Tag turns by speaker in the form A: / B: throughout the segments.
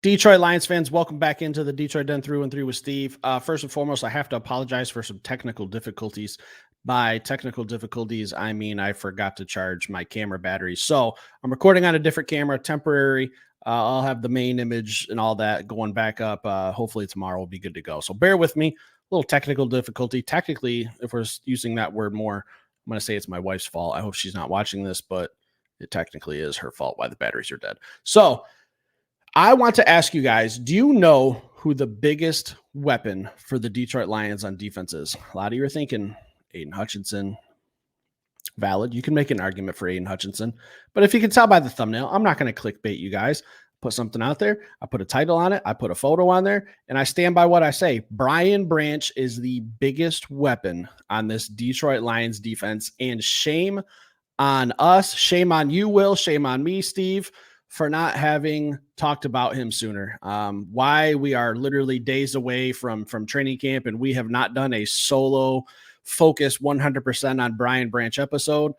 A: Detroit Lions fans, welcome back into the Detroit Den through and through with Steve. First and foremost, I have to apologize for some technical difficulties. By technical difficulties, I mean I forgot to charge my camera battery. So I'm recording on a different camera, temporary. I'll have the main image and all that going back up. Hopefully tomorrow will be good to go. So bear with me. A little technical difficulty. Technically, if we're using that word more, I'm going to say it's my wife's fault. I hope she's not watching this, but it technically is her fault why the batteries are dead. So I want to ask you guys, do you know who the biggest weapon for the Detroit Lions on defense is? A lot of you are thinking Aiden Hutchinson. Valid. You can make an argument for Aiden Hutchinson. But if you can tell by the thumbnail, I'm not going to clickbait you guys. Put something out there. I put a title on it. I put a photo on there. And I stand by what I say. Brian Branch is the biggest weapon on this Detroit Lions defense. And shame on us. Shame on you, Will. Shame on me, Steve, for not having talked about him sooner. Why we are literally days away from training camp and we have not done a solo focus 100% on Brian Branch episode.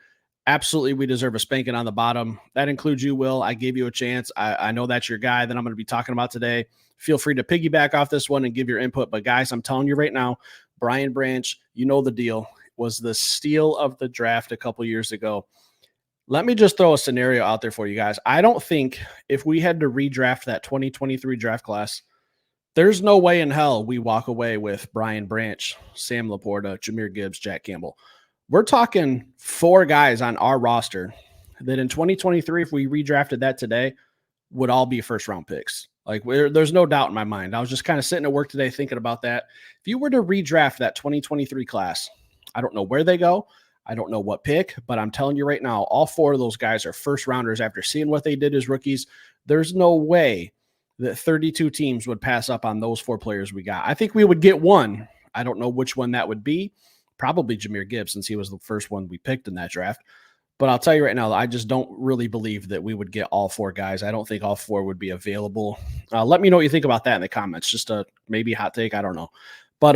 A: Absolutely, we deserve a spanking on the bottom. That includes you, Will. I gave you a chance. I know that's your guy that I'm going to be talking about today. Feel free to piggyback off this one and give your input. But guys, I'm telling you right now, Brian Branch, you know the deal, was the steal of the draft a couple years ago. Let me just throw a scenario out there for you guys. I don't think if we had to redraft that 2023 draft class, there's no way in hell we walk away with Brian Branch, Sam Laporta, Jahmyr Gibbs, Jack Campbell. We're talking 4 guys on our roster that in 2023, if we redrafted that today, would all be first-round picks. Like, there's no doubt in my mind. I was just kind of sitting at work today thinking about that. If you were to redraft that 2023 class, I don't know where they go. I don't know what pick, but I'm telling you right now, all 4 of those guys are first-rounders after seeing what they did as rookies. There's no way that 32 teams would pass up on those 4 players we got. I think we would get one. I don't know which one that would be. Probably Jahmyr Gibbs, since he was the first one we picked in that draft. But I'll tell you right now, I just don't really believe that we would get all 4 guys. I don't think all 4 would be available. Let me know what you think about that in the comments. Just a maybe hot take. I don't know. But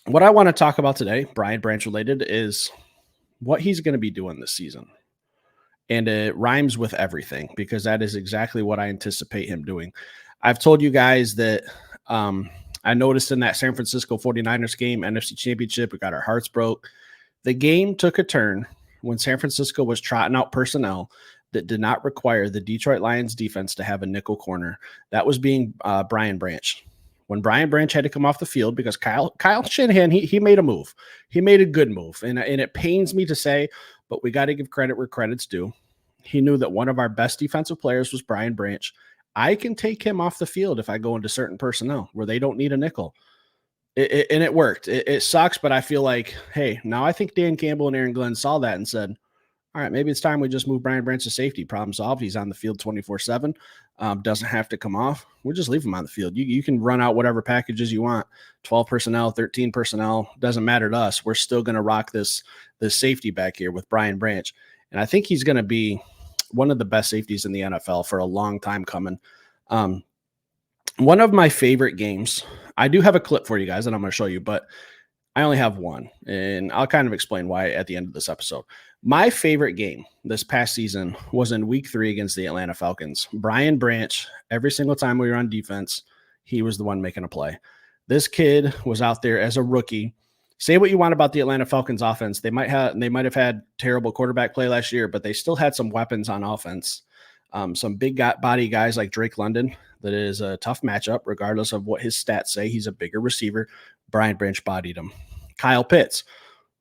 A: what I want to talk about today, Brian Branch related, is what he's going to be doing this season. And it rhymes with everything because that is exactly what I anticipate him doing. I've told you guys that I noticed in that San Francisco 49ers game, NFC Championship, we got our hearts broke. The game took a turn when San Francisco was trotting out personnel that did not require the Detroit Lions defense to have a nickel corner. That was being Brian Branch. When Brian Branch had to come off the field because Kyle Shanahan, he made a move. He made a good move. And it pains me to say, but we got to give credit where credit's due. He knew that one of our best defensive players was Brian Branch. I can take him off the field if I go into certain personnel where they don't need a nickel. And it worked. It sucks, but I feel like, hey, now I think Dan Campbell and Aaron Glenn saw that and said, all right, maybe it's time we just move Brian Branch to safety. Problem solved. He's on the field 24/7. Doesn't have to come off. We'll just leave him on the field. You can run out whatever packages you want. 12 personnel, 13 personnel. Doesn't matter to us. We're still going to rock this safety back here with Brian Branch. And I think he's going to be one of the best safeties in the NFL for a long time coming. One of my favorite games, I do have a clip for you guys that I'm going to show you, but I only have one, and I'll kind of explain why at the end of this episode. My favorite game this past season was in week 3 against the Atlanta Falcons. Brian Branch, every single time we were on defense, he was the one making a play. This kid was out there as a rookie. Say what you want about the Atlanta Falcons offense. They might have had terrible quarterback play last year, but they still had some weapons on offense. Some big body guys like Drake London. That is a tough matchup, regardless of what his stats say. He's a bigger receiver. Brian Branch bodied him. Kyle Pitts,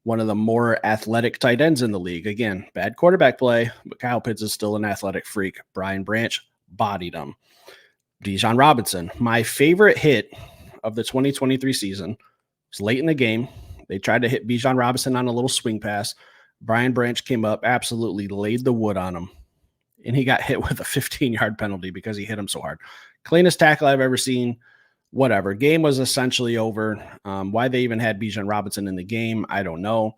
A: one of the more athletic tight ends in the league. Again, bad quarterback play, but Kyle Pitts is still an athletic freak. Brian Branch bodied him. Bijan Robinson, my favorite hit of the 2023 season, was late in the game. They tried to hit Bijan Robinson on a little swing pass. Brian Branch came up, absolutely laid the wood on him, and he got hit with a 15-yard penalty because he hit him so hard. Cleanest tackle I've ever seen. Whatever. Game was essentially over. Why they even had Bijan Robinson in the game, I don't know.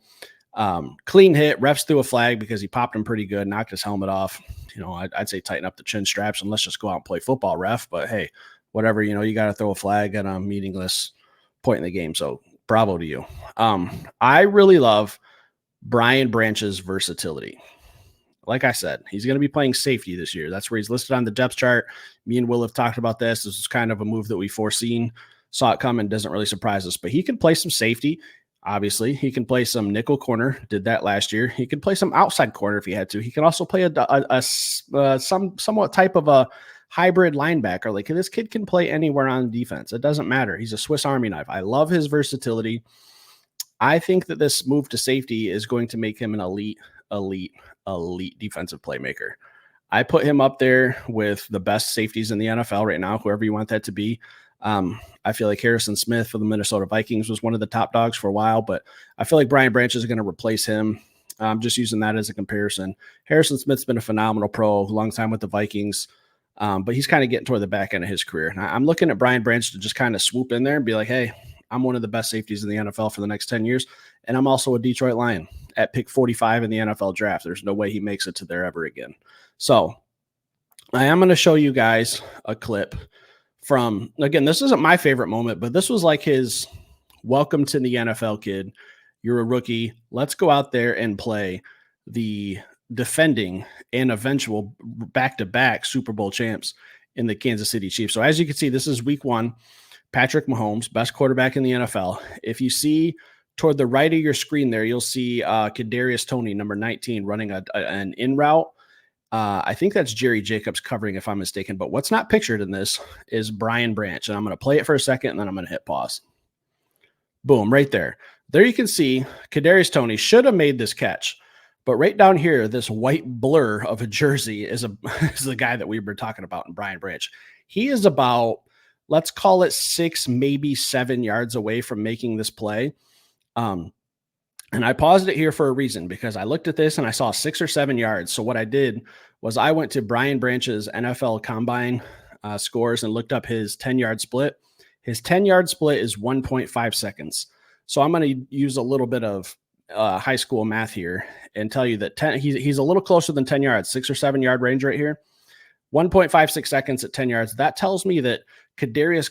A: Clean hit. Refs threw a flag because he popped him pretty good, knocked his helmet off. I'd say tighten up the chin straps and let's just go out and play football, ref. But hey, whatever, you got to throw a flag at a meaningless point in the game. So bravo to you. I really love Brian Branch's versatility. Like I said, he's going to be playing safety this year. That's where he's listed on the depth chart. Me and Will have talked about this. This is kind of a move that we foreseen, saw it coming, doesn't really surprise us. But he can play some safety. Obviously, he can play some nickel corner. Did that last year. He can play some outside corner if he had to. He can also play some somewhat type of a hybrid linebacker. Like this kid can play anywhere on defense. It doesn't matter. He's a Swiss Army knife. I love his versatility. I think that this move to safety is going to make him an elite defensive playmaker. I put him up there with the best safeties in the NFL right now, whoever you want that to be. I feel like Harrison Smith for the Minnesota Vikings was one of the top dogs for a while, but I feel like Brian Branch is going to replace him. I'm just using that as a comparison. Harrison Smith's been a phenomenal pro, long time with the Vikings, but he's kind of getting toward the back end of his career. And I'm looking at Brian Branch to just kind of swoop in there and be like, hey, I'm one of the best safeties in the NFL for the next 10 years, and I'm also a Detroit Lion at pick 45 in the NFL draft. There's no way he makes it to there ever again. So I am going to show you guys a clip from, again, this isn't my favorite moment, but this was like his welcome to the NFL kid. You're a rookie. Let's go out there and play the defending and eventual back-to-back Super Bowl champs in the Kansas City Chiefs. So as you can see, this is week one. Patrick Mahomes, best quarterback in the NFL. If you see toward the right of your screen there, you'll see Kadarius Toney, number 19, running an in route. I think that's Jerry Jacobs covering, if I'm mistaken. But what's not pictured in this is Brian Branch. And I'm going to play it for a second, and then I'm going to hit pause. Boom, right there. There you can see Kadarius Toney should have made this catch. But right down here, this white blur of a jersey is the guy that we were talking about in Brian Branch. He is about, let's call it 6, maybe 7 yards away from making this play. And I paused it here for a reason, because I looked at this and I saw 6 or 7 yards. So what I did was I went to Brian Branch's NFL Combine scores and looked up his 10-yard split. His 10-yard split is 1.5 seconds. So I'm going to use a little bit of high school math here and tell you that he's a little closer than 10 yards, 6 or 7 yard range right here. 1.56 seconds at 10 yards. That tells me that Kadarius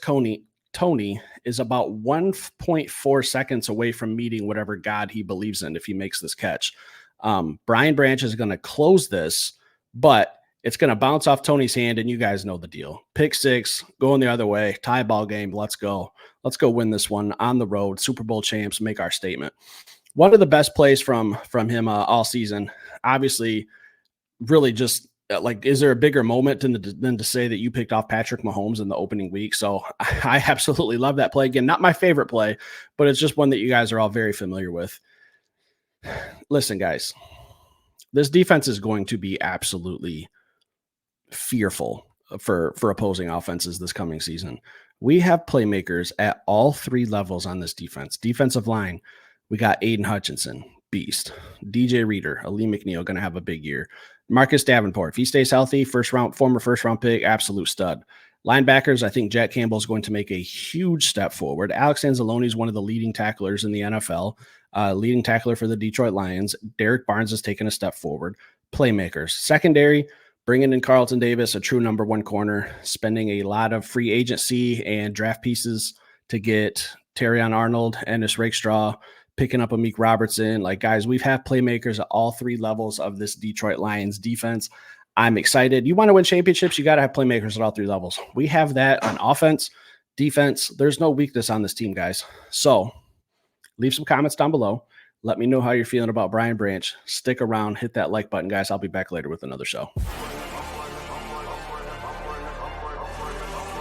A: Toney is about 1.4 seconds away from meeting whatever God he believes in if he makes this catch. Brian Branch is going to close this, but it's going to bounce off Toney's hand, and you guys know the deal. Pick 6, going the other way, tie ball game. Let's go. Let's go win this one on the road. Super Bowl champs, make our statement. One of the best plays from him all season. Obviously, really just like, is there a bigger moment than to say that you picked off Patrick Mahomes in the opening week? So I absolutely love that play. Again, not my favorite play, but it's just one that you guys are all very familiar with. Listen, guys, this defense is going to be absolutely fearful for opposing offenses this coming season. We have playmakers at all 3 levels on this defense. Defensive line, we got Aiden Hutchinson, beast. DJ Reader, Ali McNeil, going to have a big year. Marcus Davenport, if he stays healthy, former first round pick, absolute stud. Linebackers, I think Jack Campbell is going to make a huge step forward. Alex Anzalone is one of the leading tacklers in the NFL, leading tackler for the Detroit Lions. Derek Barnes has taken a step forward. Playmakers, secondary, bringing in Carlton Davis, a true number 1 corner, spending a lot of free agency and draft pieces to get Terrion Arnold, Ennis Rakestraw, picking up Amik Robertson. Like, guys, we've had playmakers at all 3 levels of this Detroit Lions defense. I'm excited. You want to win championships, you got to have playmakers at all 3 levels. We have that on offense, defense. There's no weakness on this team, guys. So leave some comments down below. Let me know how you're feeling about Brian Branch. Stick around, hit that like button, guys. I'll be back later with another show.